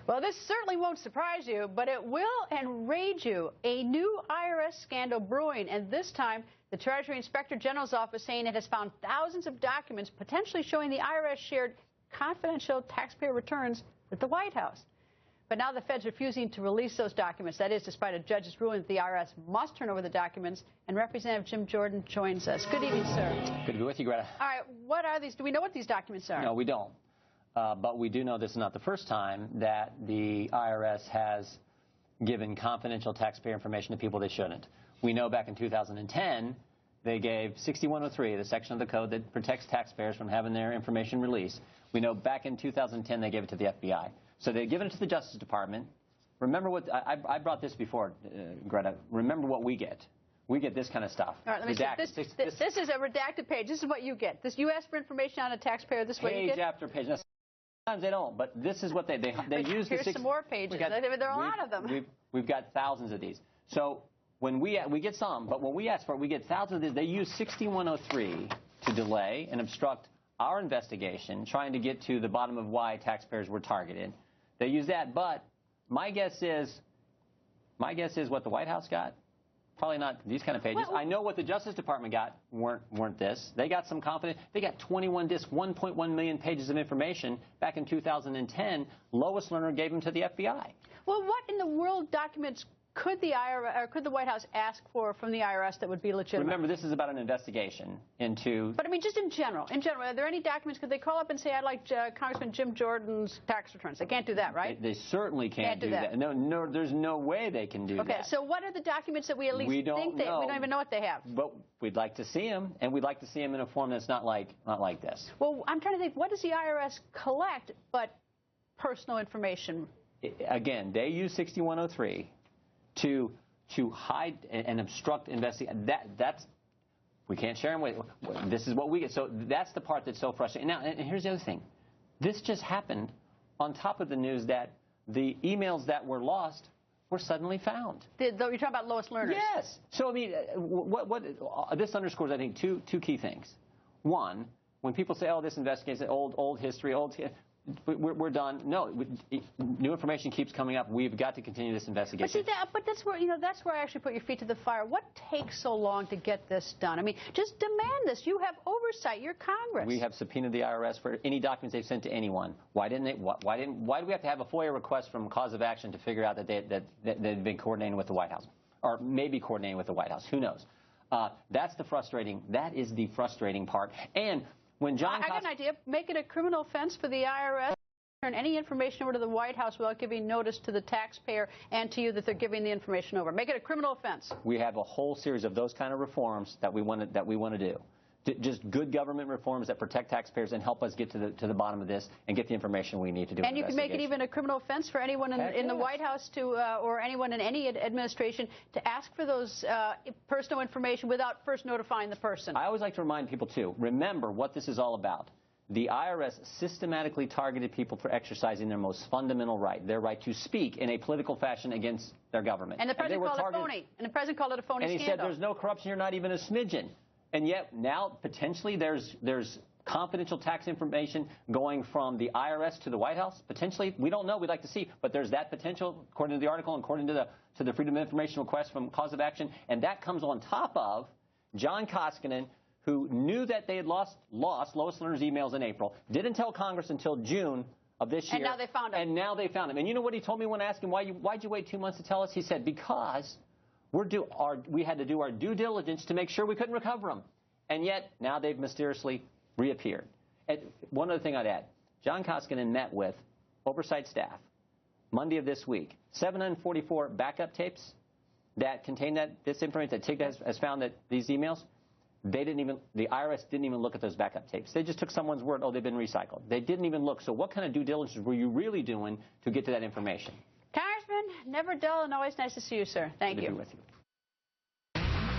Well, this certainly won't surprise you, but it will enrage you. A new IRS scandal brewing, and this time the Treasury Inspector General's office saying it has found thousands of documents potentially showing the IRS shared confidential taxpayer returns with the White House. But now the Fed's refusing to release those documents. That is, despite a judge's ruling that the IRS must turn over the documents. And Representative Jim Jordan joins us. Good evening, sir. Good to be with you, Greta. All right, what are these? Do we know what these documents are? No, we don't. But we do know this is not the first time that the IRS has given confidential taxpayer information to people they shouldn't. We know back in 2010, they gave 6103, the section of the code that protects taxpayers from having their information released. We know back in 2010, they gave it to the FBI. So they've given it to the Justice Department. Remember what I brought this before, Greta. Remember what we get. We get this kind of stuff. All right, let me see. This is a redacted page. This is what you get. You ask for information on a taxpayer. This is what you get. Page after page. Now, sometimes they don't, but this is what they use. Here's some more pages. There are a lot of them. We've got thousands of these. So when we get some, but when we ask for it, we get thousands of these. They use 6103 to delay and obstruct our investigation, trying to get to the bottom of why taxpayers were targeted. They use that, but my guess is what the White House got. Probably not these kind of pages. I know what the Justice Department got weren't this. They got some confidence. They got 21 disks, 1.1 million pages of information back in 2010. Lois Lerner gave them to the FBI. Well, what in the world documents could the IRS or could the White House ask for from the IRS that would be legitimate? Remember, this is about an investigation into. But I mean, just in general, are there any documents? Could they call up and say, "I'd like Congressman Jim Jordan's tax returns"? They can't do that, right? They certainly can't do that. No, there's no way they can do that. Okay, so what are the documents that we at least think we don't even know what they have? But we'd like to see them, and we'd like to see them in a form that's not like this. Well, I'm trying to think. What does the IRS collect but personal information? Again, they use 6103. To hide and obstruct investigation. We can't share them with. This is what we get. So that's the part that's so frustrating. Now, and here's the other thing. This just happened on top of the news that the emails that were lost were suddenly found. You're talking about Lois Lerner? Yes. So I mean, this underscores, I think, two key things. One, when people say, "Oh, this investigation, old history, we're done." No, new information keeps coming up. We've got to continue this investigation. But that's where I actually put your feet to the fire. What takes so long to get this done? I mean, just demand this. You have oversight. You're Congress. We have subpoenaed the IRS for any documents they've sent to anyone. Why do we have to have a FOIA request from Cause of Action to figure out that they've been coordinating with the White House, or maybe coordinating with the White House? Who knows? That is the frustrating part. And when I got an idea. Make it a criminal offense for the IRS to turn any information over to the White House without giving notice to the taxpayer and to you that they're giving the information over. Make it a criminal offense. We have a whole series of those kind of reforms that we want to do. Just good government reforms that protect taxpayers and help us get to the bottom of this and get the information we need to do. And you can make it even a criminal offense for anyone in the White House or anyone in any administration to ask for those personal information without first notifying the person. I always like to remind people, too, remember what this is all about. The IRS systematically targeted people for exercising their most fundamental right, their right to speak in a political fashion against their government. And the president called it phony. And the president called it a phony scandal. And he said there's no corruption here, not even a smidgen. And yet now potentially there's confidential tax information going from the IRS to the White House. Potentially, we don't know. We'd like to see, but there's that potential according to the article and according to the Freedom of Information request from Cause of Action, and that comes on top of John Koskinen, who knew that they had lost Lois Lerner's emails in April, didn't tell Congress until June of this year. And now they found him. And now they found him. And you know what he told me when I asked him why'd you wait 2 months to tell us? He said because we had to do our due diligence to make sure we couldn't recover them. And yet, now they've mysteriously reappeared. And one other thing I'd add. John Koskinen met with oversight staff Monday of this week. 744 backup tapes that contain this information that TIG has found that these emails, the IRS didn't even look at those backup tapes. They just took someone's word, oh, they've been recycled. They didn't even look. So what kind of due diligence were you really doing to get to that information? Congressman, never dull and always nice to see you, sir. Thank you. Good to be with you.